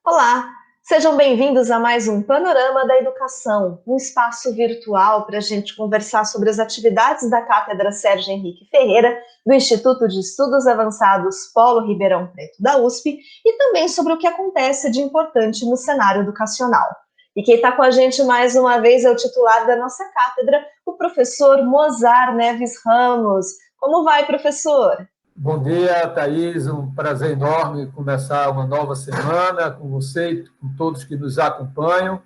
Olá, sejam bem-vindos a mais um Panorama da Educação, um espaço virtual para a gente conversar sobre as atividades da Cátedra Sérgio Henrique Ferreira, do Instituto de Estudos Avançados Polo Ribeirão Preto da USP, e também sobre o que acontece de importante no cenário educacional. E quem está com a gente mais uma vez é o titular da nossa cátedra, o professor Mozar Neves Ramos. Como vai, professor? Bom dia, Thaís. Um prazer enorme começar uma nova semana com você e com todos que nos acompanham,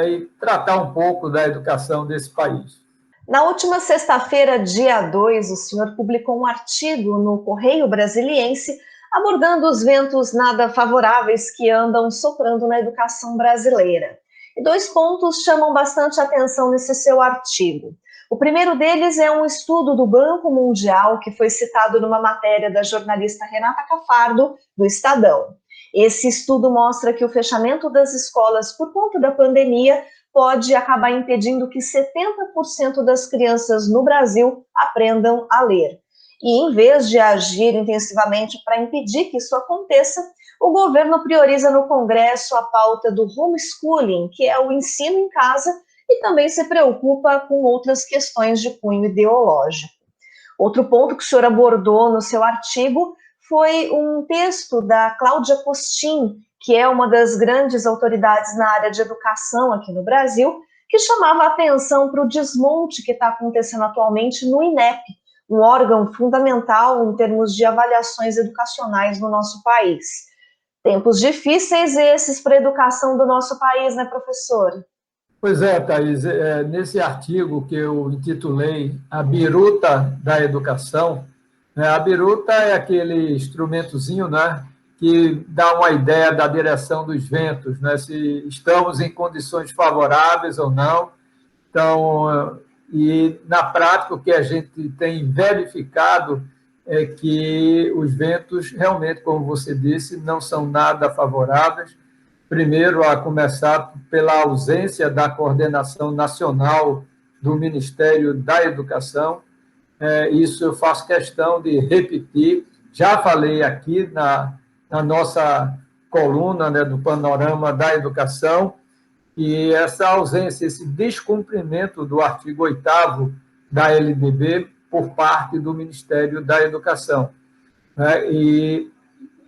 e tratar um pouco da educação desse país. Na última sexta-feira, dia 2, o senhor publicou um artigo no Correio Brasiliense abordando os ventos nada favoráveis que andam soprando na educação brasileira. E dois pontos chamam bastante atenção nesse seu artigo. O primeiro deles é um estudo do Banco Mundial que foi citado numa matéria da jornalista Renata Cafardo, do Estadão. Esse estudo mostra que o fechamento das escolas por conta da pandemia pode acabar impedindo que 70% das crianças no Brasil aprendam a ler. E em vez de agir intensivamente para impedir que isso aconteça, o governo prioriza no Congresso a pauta do homeschooling, que é o ensino em casa, e também se preocupa com outras questões de cunho ideológico. Outro ponto que o senhor abordou no seu artigo foi um texto da Cláudia Costin, que é uma das grandes autoridades na área de educação aqui no Brasil, que chamava a atenção para o desmonte que está acontecendo atualmente no INEP, um órgão fundamental em termos de avaliações educacionais no nosso país. Tempos difíceis esses para a educação do nosso país, né, professor? Pois é, Thaís, nesse artigo que eu intitulei A Biruta da Educação, a biruta é aquele instrumentozinho, né, que dá uma ideia da direção dos ventos, né, se estamos em condições favoráveis ou não. Então, e na prática, o que a gente tem verificado é que os ventos, realmente, como você disse, não são nada favoráveis. Primeiro, a começar pela ausência da coordenação nacional do Ministério da Educação. Isso eu faço questão de repetir. Já falei aqui na nossa coluna, né, do Panorama da Educação, e essa ausência, esse descumprimento do artigo 8º da LDB por parte do Ministério da Educação. E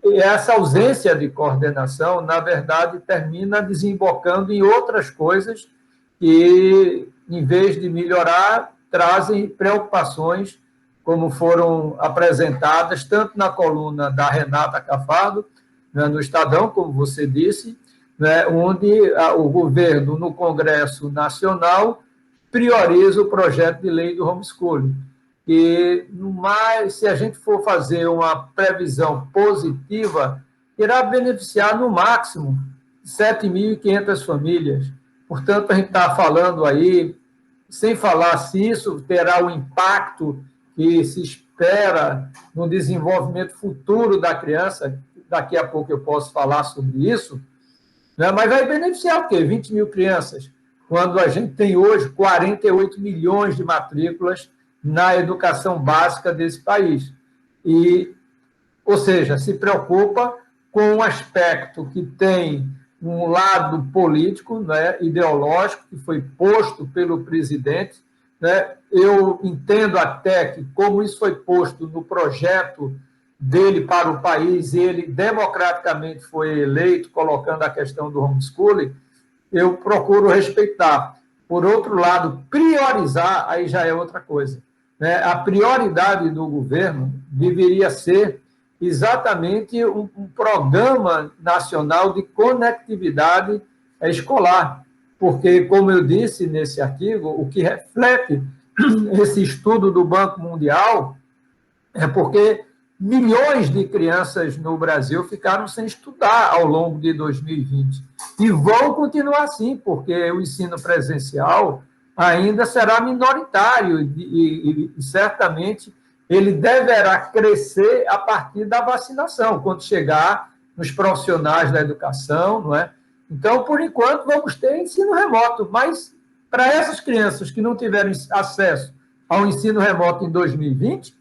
essa ausência de coordenação, na verdade, termina desembocando em outras coisas que, em vez de melhorar, trazem preocupações, como foram apresentadas tanto na coluna da Renata Cafardo, né, no Estadão, como você disse, né, onde o governo, no Congresso Nacional, prioriza o projeto de lei do homeschooling. E, se a gente for fazer uma previsão positiva, irá beneficiar, no máximo, 7.500 famílias. Portanto, a gente está falando aí, sem falar se isso terá o impacto que se espera no desenvolvimento futuro da criança, daqui a pouco eu posso falar sobre isso, né? Mas vai beneficiar o quê? 20 mil crianças, quando a gente tem hoje 48 milhões de matrículas na educação básica desse país. Ou seja, se preocupa com um aspecto que tem um lado político, né, ideológico, que foi posto pelo presidente, né? Eu entendo até que, como isso foi posto no projeto dele para o país, e ele democraticamente foi eleito, colocando a questão do homeschooling, eu procuro respeitar. Por outro lado, priorizar, aí já é outra coisa. A prioridade do governo deveria ser exatamente um programa nacional de conectividade escolar, porque, como eu disse nesse artigo, o que reflete esse estudo do Banco Mundial é porque milhões de crianças no Brasil ficaram sem estudar ao longo de 2020 e vão continuar assim, porque o ensino presencial ainda será minoritário e certamente ele deverá crescer a partir da vacinação, quando chegar nos profissionais da educação, não é? Então, por enquanto, vamos ter ensino remoto, mas para essas crianças que não tiveram acesso ao ensino remoto em 2020,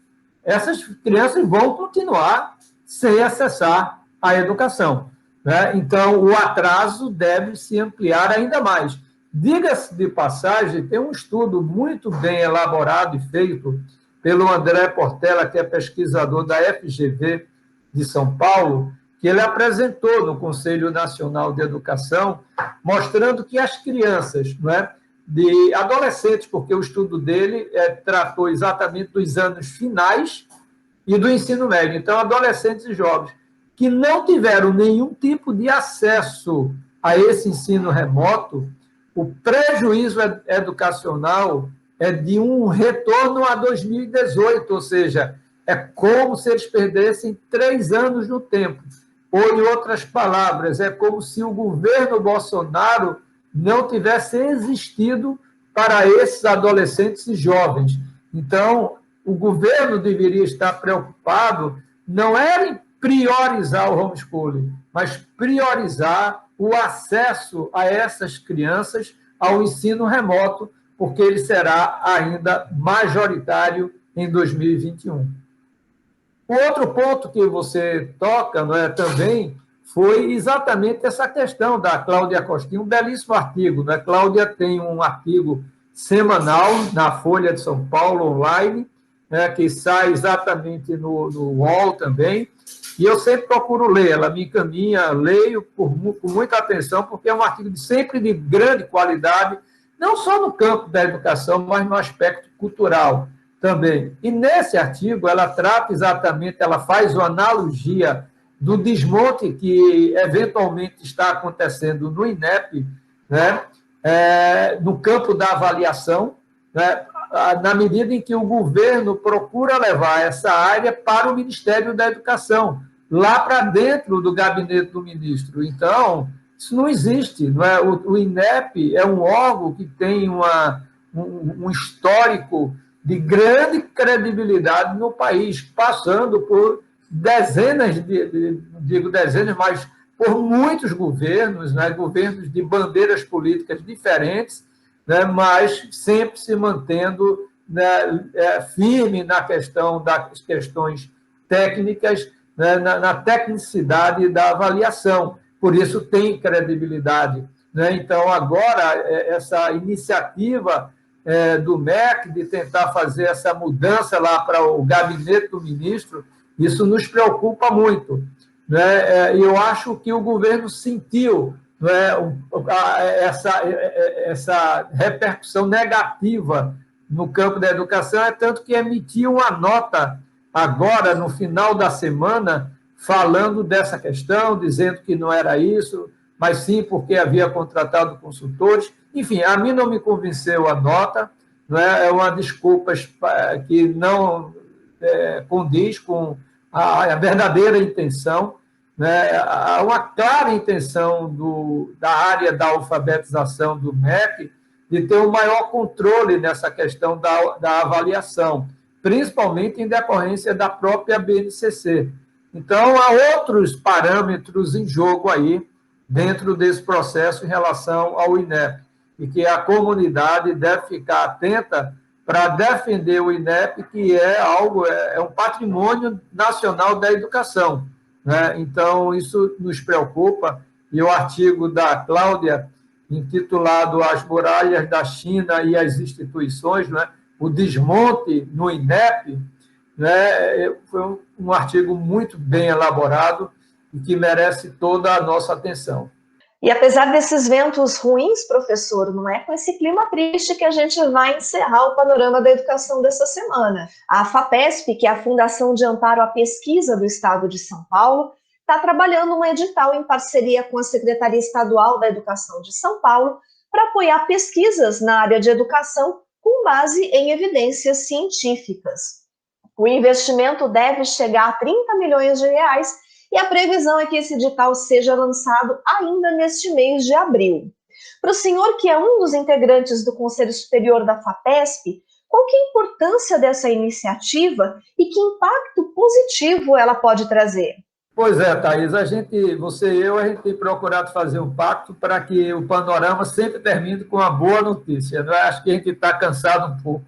essas crianças vão continuar sem acessar a educação, né? Então, o atraso deve se ampliar ainda mais. Diga-se de passagem, tem um estudo muito bem elaborado e feito pelo André Portela, que é pesquisador da FGV de São Paulo, que ele apresentou no Conselho Nacional de Educação, mostrando que as crianças, não é, de adolescentes, porque o estudo dele tratou exatamente dos anos finais e do ensino médio. Então, adolescentes e jovens que não tiveram nenhum tipo de acesso a esse ensino remoto, o prejuízo educacional é de um retorno a 2018, ou seja, é como se eles perdessem 3 anos no tempo. Ou, em outras palavras, é como se o governo Bolsonaro não tivesse existido para esses adolescentes e jovens. Então, o governo deveria estar preocupado, não era em priorizar o homeschooling, mas priorizar o acesso a essas crianças ao ensino remoto, porque ele será ainda majoritário em 2021. O outro ponto que você toca, não é, também foi exatamente essa questão da Cláudia Costinha, um belíssimo artigo. Né? Cláudia tem um artigo semanal na Folha de São Paulo, online, né, que sai exatamente no UOL também, e eu sempre procuro ler, ela me encaminha, leio com muita atenção, porque é um artigo sempre de grande qualidade, não só no campo da educação, mas no aspecto cultural também. E nesse artigo ela trata exatamente, ela faz uma analogia do desmonte que eventualmente está acontecendo no INEP, né, no campo da avaliação, né, na medida em que o governo procura levar essa área para o Ministério da Educação, lá para dentro do gabinete do ministro. Então, isso não existe. Não é? O INEP é um órgão que tem um histórico de grande credibilidade no país, passando por dezenas, digo dezenas, mas por muitos governos, né? Governos de bandeiras políticas diferentes, né? Mas sempre se mantendo, né, firme na questão das questões técnicas, né, na tecnicidade da avaliação. Por isso tem credibilidade. Né? Então, agora, essa iniciativa do MEC de tentar fazer essa mudança lá para o gabinete do ministro, isso nos preocupa muito. Né? Eu acho que o governo sentiu, né, essa repercussão negativa no campo da educação, tanto que emitiu uma nota agora, no final da semana, falando dessa questão, dizendo que não era isso, mas sim porque havia contratado consultores. Enfim, a mim não me convenceu a nota, não é uma desculpa que não condiz com a verdadeira intenção. Né? Há uma clara intenção da área da alfabetização do MEC de ter um maior controle nessa questão da avaliação, principalmente em decorrência da própria BNCC. Então, há outros parâmetros em jogo aí, dentro desse processo em relação ao INEP, e que a comunidade deve ficar atenta para defender o INEP, que é um patrimônio nacional da educação. Né? Então, isso nos preocupa, e o artigo da Cláudia, intitulado As Muralhas da China e as Instituições, né? O desmonte no INEP, né? Foi um artigo muito bem elaborado e que merece toda a nossa atenção. E apesar desses ventos ruins, professor, não é com esse clima triste que a gente vai encerrar o panorama da educação dessa semana. A FAPESP, que é a Fundação de Amparo à Pesquisa do Estado de São Paulo, está trabalhando um edital em parceria com a Secretaria Estadual da Educação de São Paulo para apoiar pesquisas na área de educação com base em evidências científicas. O investimento deve chegar a 30 milhões de reais e a previsão é que esse edital seja lançado ainda neste mês de abril. Para o senhor, que é um dos integrantes do Conselho Superior da FAPESP, qual que é a importância dessa iniciativa e que impacto positivo ela pode trazer? Pois é, Thaís, você e eu, a gente tem procurado fazer um pacto para que o panorama sempre termine com uma boa notícia. Não é? Acho que a gente está cansado um pouco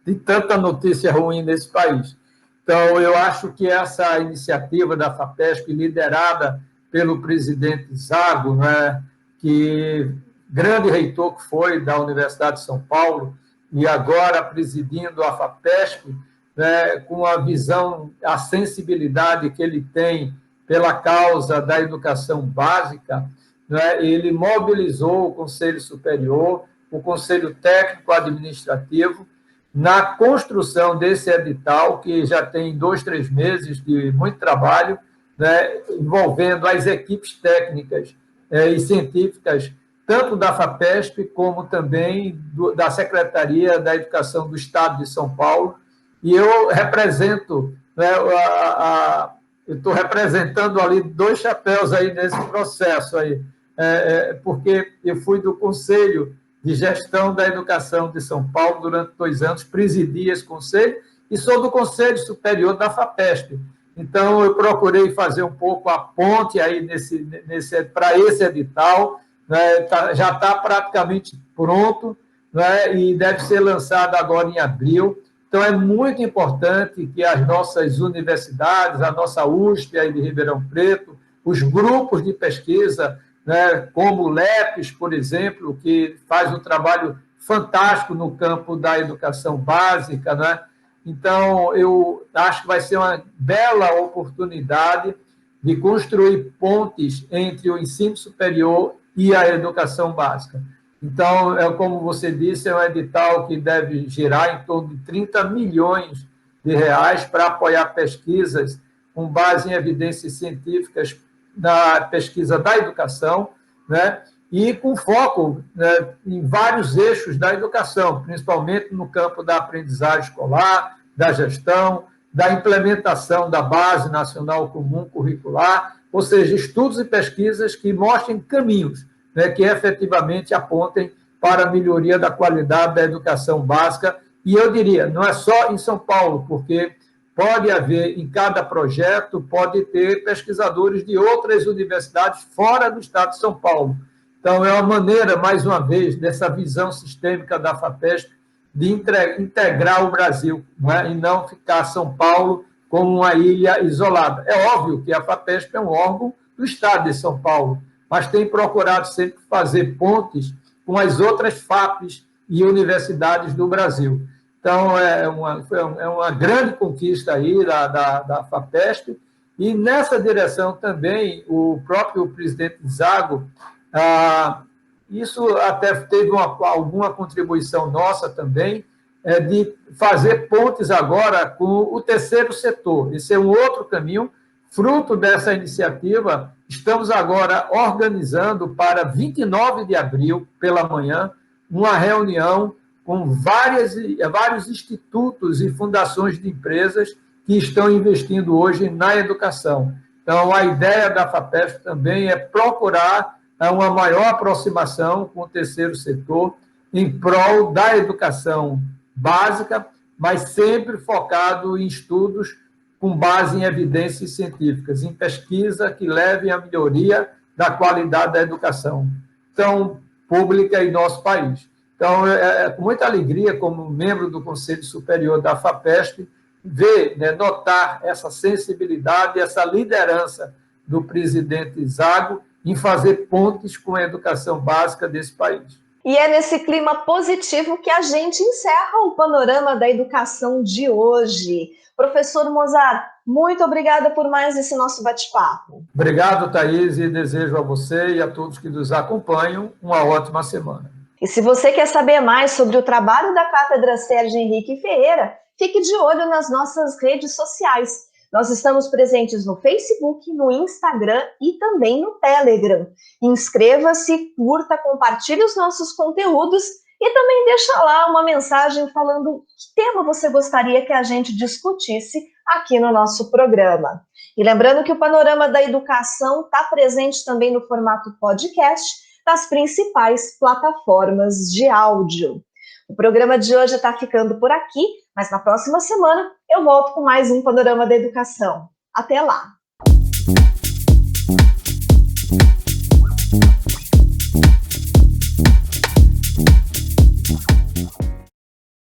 de tanta notícia ruim nesse país. Então, eu acho que essa iniciativa da FAPESP, liderada pelo presidente Zago, né, que grande reitor que foi da Universidade de São Paulo, e agora presidindo a FAPESP, né, com a visão, a sensibilidade que ele tem pela causa da educação básica, né, ele mobilizou o Conselho Superior, o Conselho Técnico Administrativo, na construção desse edital, que já tem 2, 3 meses de muito trabalho, né, envolvendo as equipes técnicas e científicas, tanto da FAPESP, como também da Secretaria da Educação do Estado de São Paulo. E eu represento, né, eu estou representando ali 2 chapéus aí nesse processo aí, porque eu fui do Conselho de Gestão da Educação de São Paulo durante 2 anos, presidi esse conselho, e sou do Conselho Superior da FAPESP. Então, eu procurei fazer um pouco a ponte aí para esse edital, né, já está praticamente pronto, né, e deve ser lançado agora em abril. Então, é muito importante que as nossas universidades, a nossa USP aí de Ribeirão Preto, os grupos de pesquisa, né, como o LEPES, por exemplo, que faz um trabalho fantástico no campo da educação básica, né? Então, eu acho que vai ser uma bela oportunidade de construir pontes entre o ensino superior e a educação básica. Então, como você disse, é um edital que deve girar em torno de 30 milhões de reais para apoiar pesquisas com base em evidências científicas na pesquisa da educação, né? E com foco, né, em vários eixos da educação, principalmente no campo da aprendizagem escolar, da gestão, da implementação da Base Nacional Comum Curricular, ou seja, estudos e pesquisas que mostrem caminhos, né, que efetivamente apontem para a melhoria da qualidade da educação básica. E eu diria, não é só em São Paulo, porque pode haver, em cada projeto, pode ter pesquisadores de outras universidades fora do estado de São Paulo. Então, é uma maneira, mais uma vez, dessa visão sistêmica da FAPESP de integrar o Brasil, não é? E não ficar São Paulo como uma ilha isolada. É óbvio que a FAPESP é um órgão do estado de São Paulo, mas tem procurado sempre fazer pontes com as outras FAPs e universidades do Brasil. Então, é uma grande conquista aí da FAPESP, e nessa direção também o próprio presidente Zago, isso até teve alguma contribuição nossa também, de fazer pontes agora com o terceiro setor. Esse é um outro caminho, fruto dessa iniciativa. Estamos agora organizando para 29 de abril, pela manhã, uma reunião com vários institutos e fundações de empresas que estão investindo hoje na educação. Então, a ideia da FAPESP também é procurar uma maior aproximação com o terceiro setor em prol da educação básica, mas sempre focado em estudos com base em evidências científicas, em pesquisa que levem à melhoria da qualidade da educação, então, pública em nosso país. Então, é com muita alegria, como membro do Conselho Superior da FAPESP, ver, né, notar essa sensibilidade, essa liderança do presidente Zago em fazer pontes com a educação básica desse país. E é nesse clima positivo que a gente encerra o panorama da educação de hoje. Professor Mozart, muito obrigada por mais esse nosso bate-papo. Obrigado, Thaís, e desejo a você e a todos que nos acompanham uma ótima semana. E se você quer saber mais sobre o trabalho da Cátedra Sérgio Henrique Ferreira, fique de olho nas nossas redes sociais. Nós estamos presentes no Facebook, no Instagram e também no Telegram. Inscreva-se, curta, compartilhe os nossos conteúdos e também deixa lá uma mensagem falando que tema você gostaria que a gente discutisse aqui no nosso programa. E lembrando que o Panorama da Educação está presente também no formato podcast das principais plataformas de áudio. O programa de hoje está ficando por aqui, mas na próxima semana eu volto com mais um Panorama da Educação. Até lá!